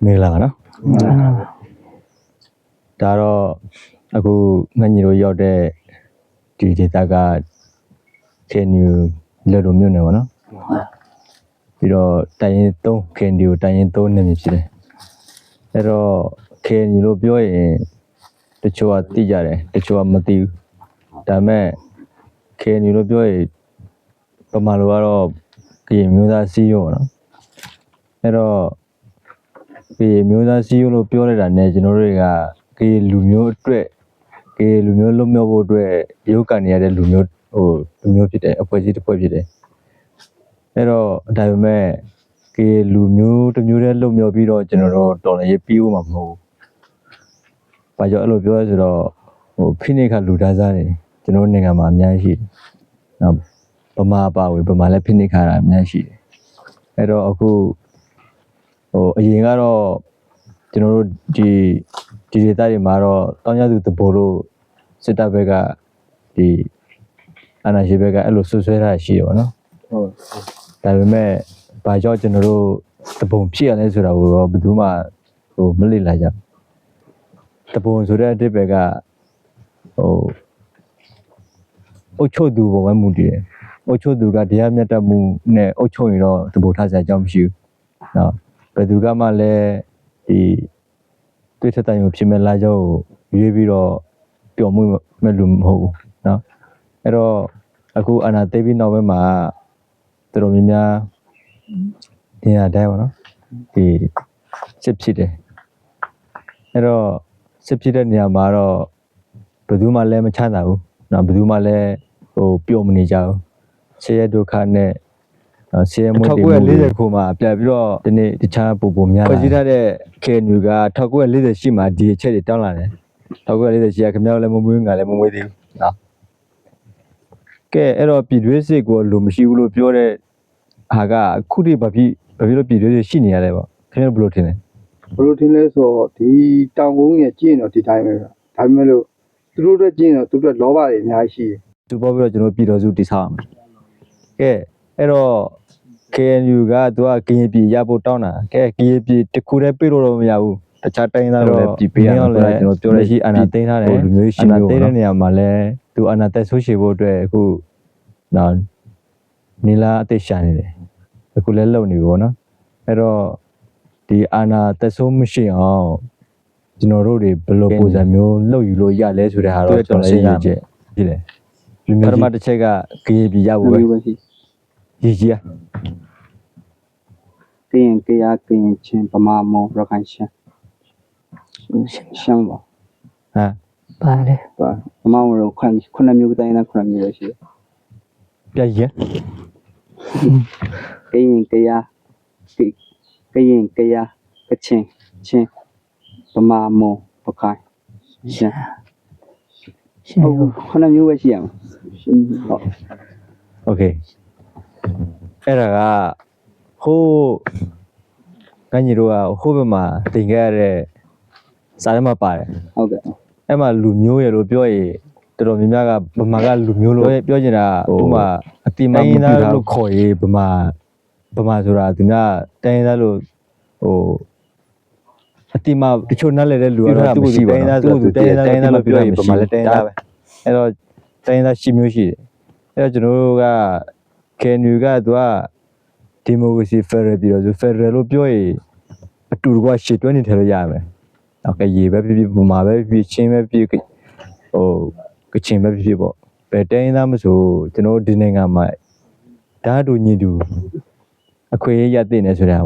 မင်္ဂလာပါနော်ဒါတော့အခုငှက်ညီတို့ရောက်တဲ့ဒီဒေသကKNUလက်လိုမြို့နယ်ပါနော်ပြီးတော့တိုင်းရင်3 KNUတိုင်းရင်3နေမြဖြစ်တယ်အဲ့တော့ KNU လို့ပြောရင်တချို့ကသိကြတယ်တချို့ကမသိဘူးဒါပေမဲ့ KNU လို့ပြောရင်ပမာလိုကတော့ကရင်မျိုးသားစီးရုံးနော်အဲ့တော့ဒီမျိုးသားစီးရုံးလို့ပြောရတာ ਨੇ ကျွန်တော်တို့တွေကကေလူမျိုးအတွက်ကေလူမျိုးလွတ်မြောက်ဖို့အတွက်ရုပ်ကန်နေရတဲ့လူမျိုးလူမျိုးဖြစ်တယ်အဖွဲ့အစည်းတစ်ဖွဲ့ဖြစ်တယ်အဲ့တော့ဒါပေမဲ့ကေလူမျိုးတစ်မျိုးတည်းလွတ်မြောက်ပြီးတော့ကျွန်တော်တို့တော်လည်းပြီးဦးမှာမဟုတ်ဘူး။ဘာကြောင့်အဲ့လိုပြောလဲဆိုတော့ဖိနှိပ်ခလူသားစားတွေကျွန်တော်နိုင်ငံမှာအများကြီးရှိတယ်။နောက်ဗမာပါဝင်ဗမာလည်းဖိနှိပ်ခတာအများကြီးရှိတယ်။အဲ့တော့အခုအရင်ကတော့ကျွန်တော်တို့ဒီဒေသတွေမှာတော့တောင်းရသူတဘောလို့စစ်တပ်ဘက်ကဒီအာဏာရှင်ဘက်ကအဲ့လိုဆွဆွဲထားရှိရပါတော့ဟုတ်ဒါပေမဲ့ဘာကြောင့်ကျွန်တော်တို့တပုံဖြစ်ရလဲဆိုတာကိုတော့ဘယ်သူမှမလေ့လာကြတပုံဆိုတဲ့အတစ်ဘက်ကအုတ်ချုပ်သူပေါ်မှာမူတည်တယ်အုတ်ချုပ်သူကတရားမျှတမှုနဲ့အုတ်ချုပ်ရင်တော့တပုံထားစရာအကြောင်းမရှိဘူးနော်ဘယ်သူကမှလည်းဒီတွေ့ထက်တိုင်ကိုဖြစ်မဲ့လာကြောင်းကိုရွေးပြီးတော့ပျော်မှုမဲ့လူမဟုတ်ဘူးနော်အဲ့တော့အခုအာဏာသိမ်းပြီးနောက်ပိုင်းမှာတော်တော်များများနေရာတိုင်းပါနော်ဒီစစ်ဖြစ်တယ်အဲ့တော့စစ်ဖြစ်တဲ့နေရာမှာတော့ဘယ်သူမှလည်းမချမ်းသာဘူးနော်ဘယ်သူမှလည်းပျော်မနေကြဘူးဆင်းရဲဒုက္ခနဲ့ဆင်းရဲမှုတွေ1940ခုမှာပြပြီးတော့ဒီနေ့တခြားပုံများလာဖွဲ့စည်းထားတဲ့ KNU က1940ရှိမှာဒီအချက်တွေတောင်းလာတယ်1940ရှိရခင်ဗျားတို့လည်းမမွေးငါလည်းမမွေးသေးဘူးနော်ကဲအဲ့တော့ပြည်တွင်းစစ်ကိုလိုမရှိဘူးလို့ပြောတဲ့ဟာကခုထိဘာဖြစ်လို့ပြည်တွင်းစစ်ရှိနေရလဲပေါ့ခင်ဗျားတို့ဘယ်လိုထင်လဲဆိုတော့ဒီတောင်ကုန်းရဲ့ကျင့်တော့ဒီတိုင်းပဲဒါပေမဲ့လို့သူတို့အတွက်ကျင့်တော့သူတို့လောဘတွေအများကြီးရှိတယ်သူပေါ်ပြီးတော့ကျွန်တော်ပြည်တော်စုတည်ဆောက်ရမယ်ကဲအဲ့တော့ KNU ကသူကကရင်ပြည်ရဖို့တောင်းတာကဲကရင်ပြည်တစ်ခုတည်းပြေးလို့တော့မရဘူးတခြားတိုင်းသားတွေလည်းပြည်ပေးရမယ်ကျွန်တော်ပြောရရှိအာဏာသိမ်းထားတယ်လူမျိုးရှိမျိုးအာဏာသိမ်းတဲ့နေရာမှာလည်းသူအာဏာသက်ဆိုးရှည်ဖို့အတွက်အခုနော်နီလာအသက်ရှာနေတယ်အခုလည်းလုံနေပြီပေါ့နော်အဲ့တော့ဒီအာဏာသက်ဆိုးမရှိအောင်ကျွန်တော်တို့တွေဘယ်လိုပုံစံမျိုးလုပ်ယူလို့ရလဲဆိုတဲ့ဟာတော့ကျွန်တော်စဉ်းစားကြည့်ပြီလေလူမျိုးပထမတစ်ချက်ကကရင်ပြည်ရဖို့ပဲကြီးကြီးอ่ะကရင်ချင်းပမာမောရခိုင်ချင်းရှမ်းပါဟမ်ပါတယ်ပါပမာမောခုနှစ်မျိုးတိုင်းသားခုနှစ်မျိုးပဲရှိတယ်ပြည့်ရကရင်ကချင်းပမာမောရခိုင်ရှမ်းဟုတ်ခုနှစ်မျိုးပဲရှိရမှာဟုတ်โอเคအဲ့ဒါကဟိုးကညီတို့ကဟိုးဘက်မှာတင်ခဲ့ရတဲ့စာထဲမှာပါတယ်ဟုတ်ကဲ့အဲ့မှာလူမျိုးရလို့ပြောရင်တော်တော်များများကဗမာကလူမျိုးလို့ပြောချင်တာဟိုမှာအတိမမပြတာလို့ခေါ်ရေးဗမာဆိုတာသူများတိုင်းသားလို့အတိမတချို့နားလည်တဲ့လူကတော့သူ့ကိုတိုင်းသားဆိုသူတိုင်းသားလို့ပြောရင်ဗမာလည်းတိုင်းသားပဲအဲ့တော့တိုင်းသားရှိမျိုးရှိတယ်အဲ့တော့ကျွန်တော်တို့က KNU ကသူကဒီမိုကရေစီဖက်ဒရယ်ပြည်တော့ဖက်ဒရယ်လို့ပြောရင်အတူတကွရှစ်တွဲနေထည့်လို့ရမယ်။နောက်ကရေပဲဖြစ်ဖြစ်ဗမာပဲဖြစ်ဖြစ်ချင်းပဲဖြစ်ဖြစ်ကချင်ပဲဖြစ်ဖြစ်ပေါ့။ဘယ်တိုင်းသားမဆိုကျွန်တော်ဒီနိုင်ငံမှာဓာတ်တူညီတူအခွင့်အရေးရတဲ့နေဆိုတာ